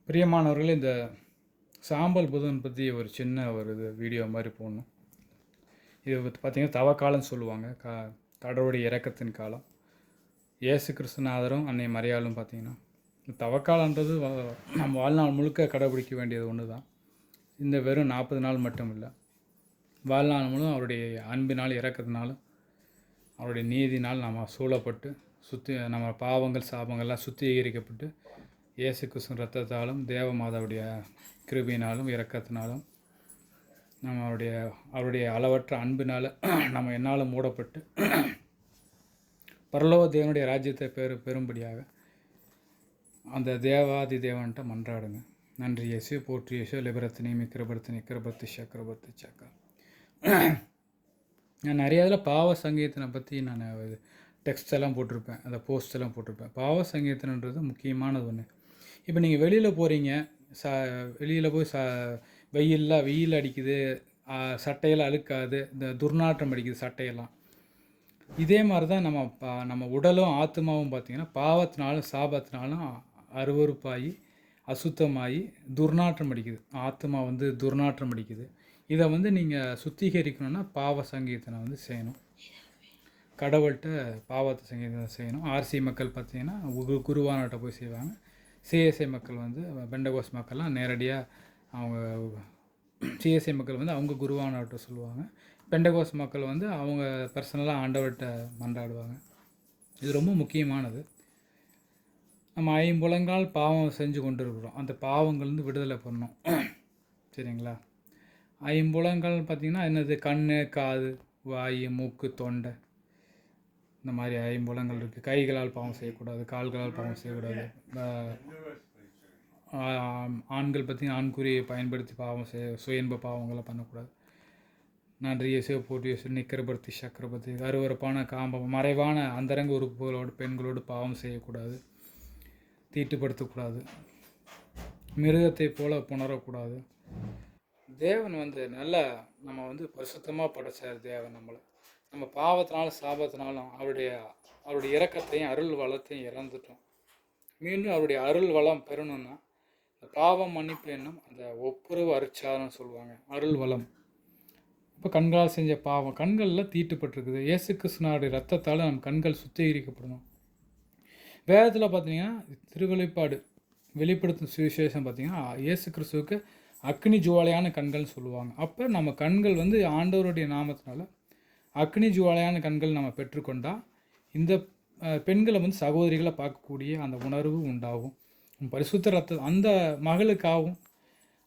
பிரியமானவர்களே, இந்த சாம்பல் புதன் பற்றி ஒரு சின்ன வீடியோ மாதிரி போடணும். இது பார்த்திங்கன்னா தவக்காலம்னு சொல்லுவாங்க. கடவுளுடைய இரக்கத்தின் காலம். இயேசு கிறிஸ்துநாதரும் அன்னை மரியாளும் பார்த்திங்கன்னா தவக்காலன்றது நம்ம வாழ்நாள் முழுக்க கடைபிடிக்க வேண்டியது ஒன்று தான். இந்த வெறும் 40 நாள் மட்டும் இல்லை, வாழ்நாள் முழுவதும் அவருடைய அன்பினால் இரக்கத்தினாலும் அவருடைய நீதினால் நம்ம சூழப்பட்டு நம்ம பாவங்கள் சாபங்கள்லாம் சுத்திகரிக்கப்பட்டு இயேசு கிறிஸ்துவின் இரத்தத்தாலும் தேவமாதாவுடைய கிருபையினாலும் இரக்கத்தினாலும் அவருடைய அளவற்ற அன்பினால் நம்ம என்னால் மூடப்பட்டு பரலோக தேவனுடைய ராஜ்யத்தை பெறும்படியாக அந்த தேவாதி தேவன்கிட்ட மன்றாடுங்க. நன்றி இயேசு, போற்றி இயேசு, லிபரத்தினி மிக்கிரபர்த்தினி கிரபர்த்தி சக்கரபர்த்தி சக்கா. நான் நிறைய இதில் பாவ சங்கீதனை பற்றி நான் டெக்ஸ்ட் எல்லாம் போட்டிருப்பேன், அந்த போஸ்ட் எல்லாம் போட்டிருப்பேன். பாவ சங்கீதன்றது முக்கியமானது ஒன்று. இப்போ நீங்கள் வெளியில் போகிறீங்க, வெளியில் போய் வெயில் அடிக்குது, சட்டையெல்லாம் அழுக்காது, இந்த துர்நாற்றம் அடிக்குது சட்டையெல்லாம். இதே மாதிரி தான் நம்ம உடலும் ஆத்மாவும் பார்த்திங்கன்னா பாவத்தினாலும் சாபத்தினாலும் அருவருப்பாகி அசுத்தமாகி துர்நாற்றம் அடிக்குது. ஆத்மா துர்நாற்றம் அடிக்குது. இதை நீங்கள் சுத்திகரிக்கணும்னா பாவ சங்கீதனை செய்யணும். கடவுள்கிட்ட பாவத்தை சங்கீதனை செய்யணும். ஆர்சி மக்கள் பார்த்திங்கன்னா குருவானவர்கிட்ட போய் செய்வாங்க. சிஎஸ்ஐ மக்கள் பெண்டகோஸ் மக்கள்லாம் நேரடியாக அவங்க சிஎஸ்ஐ மக்கள் அவங்க குருவானவர்கிட்ட சொல்லுவாங்க. பெண்டகோஸ் மக்கள் அவங்க பர்சனலாக ஆண்டவர்கிட்ட மன்றாடுவாங்க. இது ரொம்ப முக்கியமானது. நம்ம ஐம்புலங்கால் பாவம் செஞ்சு கொண்டு இருக்கிறோம். அந்த பாவங்கள்லேருந்து விடுதலை பண்ணணும். சரிங்களா? ஐம்புலங்கள் பார்த்திங்கன்னா என்னது? கண், காது, வாய், மூக்கு, தொண்டை, இந்த மாதிரி ஐம்புலங்கள் இருக்குது. கைகளால் பாவம் செய்யக்கூடாது, கால்களால் பாவம் செய்யக்கூடாது. ஆண்கள் பார்த்திங்கன்னா ஆண்குறியை பயன்படுத்தி பாவம் சுயன்ப பாவங்களை பண்ணக்கூடாது. நன்றி இயேசு, போற்றி இயேசு, நிக்கரபர்த்தி சக்கரபர்த்தி. அருவருப்பான மறைவான அந்தரங்க உறுப்புகளோடு பெண்களோடு பாவம் செய்யக்கூடாது, தீட்டுப்படுத்தக்கூடாது, மிருகத்தை போல புணரக்கூடாது. தேவன் நல்ல நம்ம பரிசுத்தமாக படைச்சார். தேவன் நம்ம பாவத்தினாலும் சாபத்தினாலும் அவருடைய இரக்கத்தையும் அருள் வளத்தையும் இறந்துட்டோம். மீண்டும் அவருடைய அருள் வளம் பெறணும்னா பாவம் மன்னிப்பு என்னும் அந்த ஒப்புரவு அருட்சாதனம் சொல்லுவாங்க, அருள் வளம். இப்போ கண்களால் செஞ்ச பாவம் கண்களில் தீட்டுப்பட்டிருக்குது. இயேசு கிறிஸ்துவினுடைய ரத்தத்தால் நம்ம கண்கள் சுத்திகரிக்கப்படணும். வேதத்தில் பார்த்தீங்கன்னா திருவெளிப்பாடு வெளிப்படுத்தும் சுவிசேஷம் பார்த்திங்கன்னா இயேசு கிறிஸ்துவுக்கு அக்னி ஜுவாலையான கண்கள்னு சொல்லுவாங்க. அப்போ நம்ம கண்கள் ஆண்டவருடைய நாமத்தினால அக்னி ஜுவாலையான கண்கள் நம்ம பெற்றுக்கொண்டால் இந்த பெண்களை சகோதரிகளை பார்க்கக்கூடிய அந்த உணர்வு உண்டாகும். பரிசுத்த ரத்தம் அந்த மகளுக்காகவும்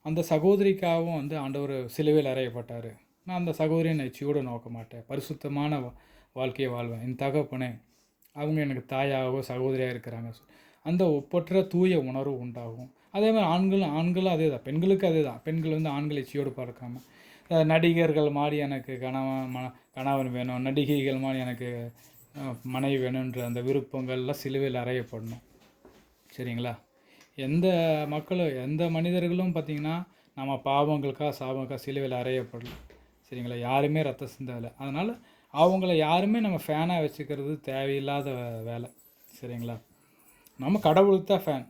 அந்த சகோதரிக்காகவும் ஆண்டவர் சிலுவையில் அறையப்பட்டார். நான் அந்த சகோதரியை நெச்சியோடு நோக்க மாட்டேன், பரிசுத்தமான வாழ்க்கையை வாழ்வேன். என் தகப்பனே அவங்க எனக்கு தாயாகவோ சகோதரியாக இருக்கிறாங்க, அந்த ஒப்பற்ற தூய உணர்வு உண்டாகும். அதே மாதிரி ஆண்களும் அதே தான், பெண்களுக்கு அதே தான். பெண்கள் ஆண்களை எச்சியோடு பார்க்காம நடிகர்கள் மாதிரி எனக்கு கணவன் வேணும், நடிகைகள் மாதிரி எனக்கு மனைவி வேணுன்ற அந்த விருப்பங்கள்லாம் சிலுவையில் அறையப்படணும். சரிங்களா? எந்த மக்களும் எந்த மனிதர்களும் பார்த்திங்கன்னா நம்ம பாவங்களுக்காக சாபங்களுக்காக சிலுவையில் அறையப்படலாம். சரிங்களா? யாருமே ரத்தம் சிந்தலை. அதனால் அவங்கள யாருமே நம்ம ஃபேனாக வச்சுக்கிறது தேவையில்லாத வேலை. சரிங்களா? நம்ம கடவுளுக்கு தான் ஃபேன்,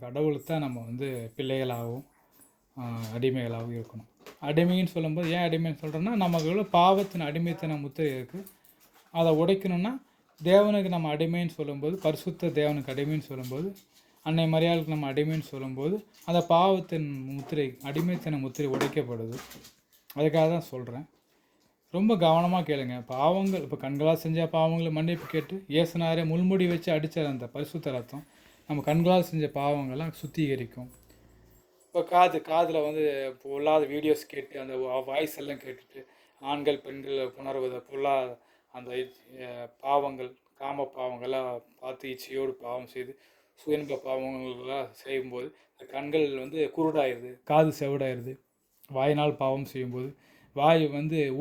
கடவுளுக்கு தான் நம்ம பிள்ளைகளாகவும் அடிமைகளாகவும் இருக்கணும். அடிமைன்னு சொல்லும்போது ஏன் அடிமைன்னு சொல்கிறோன்னா, நமக்கு பாவத்தின் அடிமைத்தன முத்திரை இருக்குது. அதை உடைக்கணும்னா தேவனுக்கு நம்ம அடிமைன்னு சொல்லும்போது, பரிசுத்த தேவனுக்கு அடிமைன்னு சொல்லும்போது, அன்னை மரியாளுக்கு நம்ம அடிமைன்னு சொல்லும்போது அந்த பாவத்தின் முத்திரை அடிமைத்தன முத்திரை உடைக்கப்படுது. அதுக்காக தான் சொல்கிறேன். ரொம்ப கவனமாக கேளுங்க. பாவங்கள் இப்போ கண்களால் செஞ்ச பாவங்களை மன்னிப்பு கேட்டு இயேசுனாரே முள்முடி வச்சு அடித்த அந்த பரிசுத்த ரத்தம் நம்ம கண்களால் செஞ்ச பாவங்கள்லாம் சுத்திகரிக்கும். இப்போ காதில் பொல்லாத வீடியோஸ் கேட்டு அந்த வாய்ஸ் எல்லாம் கேட்டுட்டு ஆண்கள் பெண்கள் புணர்வதை பொல்லாத அந்த பாவங்கள் காம பாவங்கள்லாம் பார்த்து இச்சையோடு பாவம் செய்து சுயன்ப பாவங்கள்லாம் செய்யும்போது கண்கள் குருடாயிருது, காது செவிடாயிருது. வாயினால் பாவம் செய்யும்போது வாய்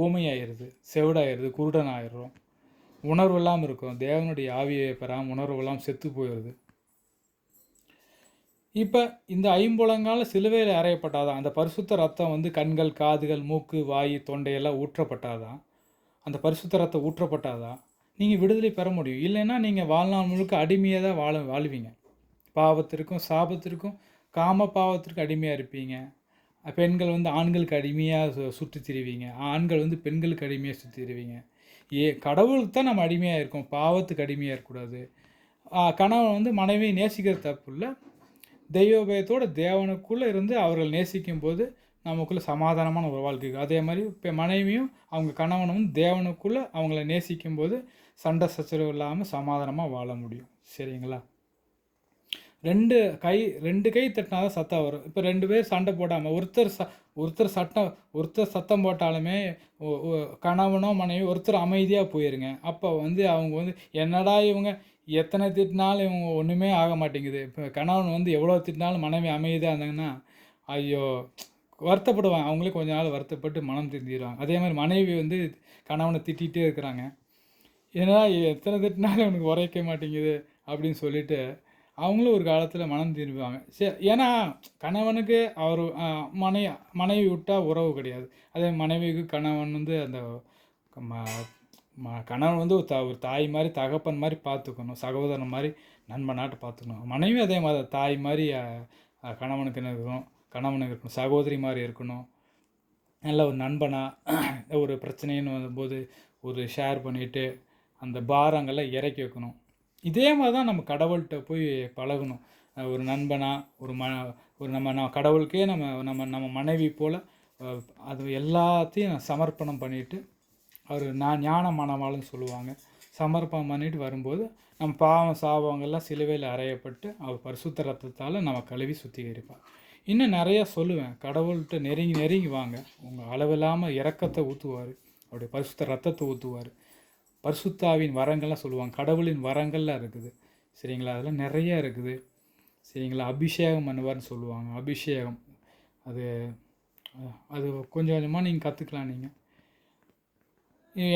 ஊமையாயிருது, செவிடாயிருது, குருடன் ஆயிடுறோம். உணர்வு இல்லாமல் இருக்கும். தேவனுடைய ஆவியை பெறாமல் உணர்வுலாம் செத்து போயிடுது. இப்போ இந்த ஐம்புலங்கால சிலுவையில் அறையப்பட்டாதான் அந்த பரிசுத்த ரத்தம் கண்கள், காதுகள், மூக்கு, வாய், தொண்டையெல்லாம் ஊற்றப்பட்டாதான், அந்த பரிசுத்த ரத்தம் ஊற்றப்பட்டாதான் நீங்கள் விடுதலை பெற முடியும். இல்லைன்னா நீங்கள் வாழ்நாள் முழுக்க அடிமையாக தான் வாழ்வீங்க. பாவத்திற்கும் சாபத்திற்கும் காம பாவத்திற்கு அடிமையாக இருப்பீங்க. பெண்கள் வந்து ஆண்களுக்கு அடிமையாக சுற்றி திரிவீங்க. ஆண்கள் வந்து பெண்களுக்கு அடிமையாக சுற்றி திரிவீங்க. கடவுளுக்கு தான் நம்ம அடிமையாக இருக்கோம், பாவத்துக்கு அடிமையாக இருக்கக்கூடாது. கணவன் வந்து மனைவியை நேசிக்கிறது தப்பு இல்லை. தெய்வ பயத்தோட தேவனுக்குள்ளே இருந்து அவர்கள் நேசிக்கும் போது நமக்குள்ளே சமாதானமான ஒரு வாழ்க்கை. அதே மாதிரி இப்போ மனைவியும் அவங்க கணவனும் தேவனுக்குள்ளே அவங்கள நேசிக்கும் போது சண்டை சச்சரவு இல்லாமல் சமாதானமாக வாழ முடியும். சரிங்களா? 2 கை தட்டினா தான் சத்தம் வரும். இப்போ 2 பேர் சண்டை போடாமல் ஒருத்தர் சத்தம் போட்டாலுமே கணவனோ மனைவி ஒருத்தர் அமைதியாக போயிருங்க. அப்போ வந்து அவங்க வந்து என்னடா இவங்க எத்தனை திட்டினாலும் இவங்க ஒன்றுமே ஆக மாட்டேங்குது. இப்போ கணவன் வந்து எவ்வளோ திட்டினாலும் மனைவி அமைதியாக இருந்தாங்கன்னா, ஐயோ வருத்தப்படுவாங்க. அவங்களே கொஞ்ச நாள் வருத்தப்பட்டு மனம் திருந்திடுவாங்க. அதே மாதிரி மனைவி வந்து கணவனை திட்டிகிட்டே இருக்கிறாங்க. ஏன்னா எத்தனை திட்டினாலும் இவனுக்கு உரைக்க மாட்டேங்குது அப்படின்னு சொல்லிட்டு அவங்களும் ஒரு காலத்தில் மனம் திரும்புவாங்க. ஏன்னா கணவனுக்கு அவர் மனைவி விட்டால் உறவு கிடையாது. அதே மனைவிக்கு கணவன் வந்து அந்த கணவன் வந்து ஒரு தாய் மாதிரி தகப்பன் மாதிரி பார்த்துக்கணும், சகோதரன் மாதிரி நண்பனாட்டு பார்த்துக்கணும். மனைவி அதே மாதிரி தாய் மாதிரி கணவனுக்கு என்ன இருக்கணும், கணவனுக்கு இருக்கணும், சகோதரி மாதிரி இருக்கணும். நல்ல ஒரு நண்பனாக ஒரு பிரச்சனைன்னு வரும்போது ஒரு ஷேர் பண்ணிவிட்டு அந்த பாரங்களை இறக்கி வைக்கணும். இதே மாதிரி தான் நம்ம கடவுள்கிட்ட போய் பழகணும். ஒரு நண்பனா ஒரு நம்ம கடவுளுக்கே நம்ம மனைவி போல் அது எல்லாத்தையும் சமர்ப்பணம் பண்ணிவிட்டு அவர் ஞான மணவாளன்னு சொல்லுவாங்க. சமர்ப்பணம் பண்ணிட்டு வரும்போது நம்ம பாவம் சாபங்கள்லாம் சிலுவையில் அறையப்பட்டு அவர் பரிசுத்த ரத்தத்தால் நம்ம கழுவி சுத்திகரிப்பார். இன்னும் நிறையா சொல்லுவேன். கடவுள்கிட்ட நெருங்கி வாங்க. உங்கள் அளவில்லாமல் இரக்கத்தை ஊற்றுவார், அவருடைய பரிசுத்த ரத்தத்தை ஊற்றுவார். பரிசுத்தாவின் வரங்கள்லாம் சொல்லுவாங்க. கடவுளின் வரங்கள்லாம் இருக்குது. சரிங்களா? அதெல்லாம் நிறையா இருக்குது. சரிங்களா? அபிஷேகம் பண்ணுவார்னு சொல்லுவாங்க. அபிஷேகம் அது கொஞ்சம் கொஞ்சமாக நீங்கள் கற்றுக்கலாம். நீங்கள்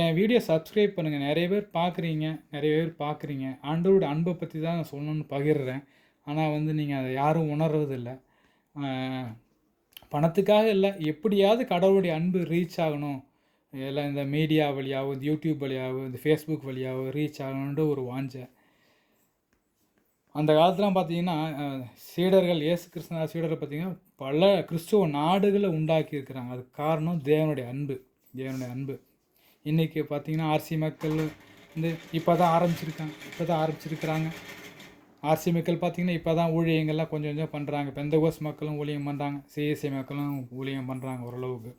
என் வீடியோ சப்ஸ்கிரைப் பண்ணுங்கள். நிறைய பேர் பார்க்குறீங்க. ஆண்டவரோட அன்பை பற்றி தான் நான் சொல்லணும்னு பகிர்றேன். ஆனால் வந்து நீங்கள் அதை யாரும் உணர்றதில்லை. பணத்துக்காக இல்லை, எப்படியாவது கடவுளுடைய அன்பு ரீச் ஆகணும், எல்லாம் இந்த மீடியா வழியாகவும் இந்த யூடியூப் வழியாகவும் இந்த ஃபேஸ்புக் வழியாகவும் ரீச் ஆகணுன்ற ஒரு வாஞ்சை. அந்த காலத்துலாம் பார்த்தீங்கன்னா சீடர்கள், இயேசு கிறிஸ்துவ சீடர்கள் பார்த்தீங்கன்னா பல கிறிஸ்துவ நாடுகளை உண்டாக்கியிருக்கிறாங்க. அதுக்கு காரணம் தேவனுடைய அன்பு. இன்றைக்கி பார்த்தீங்கன்னா ஆர்சி மக்கள் வந்து இப்போ தான் ஆரம்பிச்சிருக்கிறாங்க. ஆர்சி மக்கள் பார்த்திங்கன்னா இப்போ தான் ஊழியங்கள்லாம் கொஞ்சம் கொஞ்சம் பண்ணுறாங்க. பெந்தகோஸ் மக்களும் ஊழியம் பண்ணுறாங்க, சிஎஸ்ஐ மக்களும் ஊழியம் பண்ணுறாங்க ஓரளவுக்கு.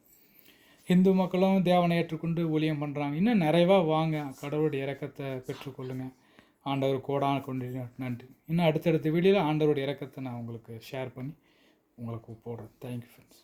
இந்து மக்களும் தேவனை ஏற்றுக்கொண்டு ஊழியம் பண்ணுறாங்க. இன்னும் நிறைவாக வாங்க, கடவுளுடைய இரக்கத்தை பெற்றுக்கொள்ளுங்கள். ஆண்டவர் கோடான கொண்டு நன்றி. இன்னும் அடுத்தடுத்த வீடியோவில் ஆண்டவருடைய இரக்கத்தை நான் உங்களுக்கு ஷேர் பண்ணி உங்களுக்கு போடுறேன். Thank you friends.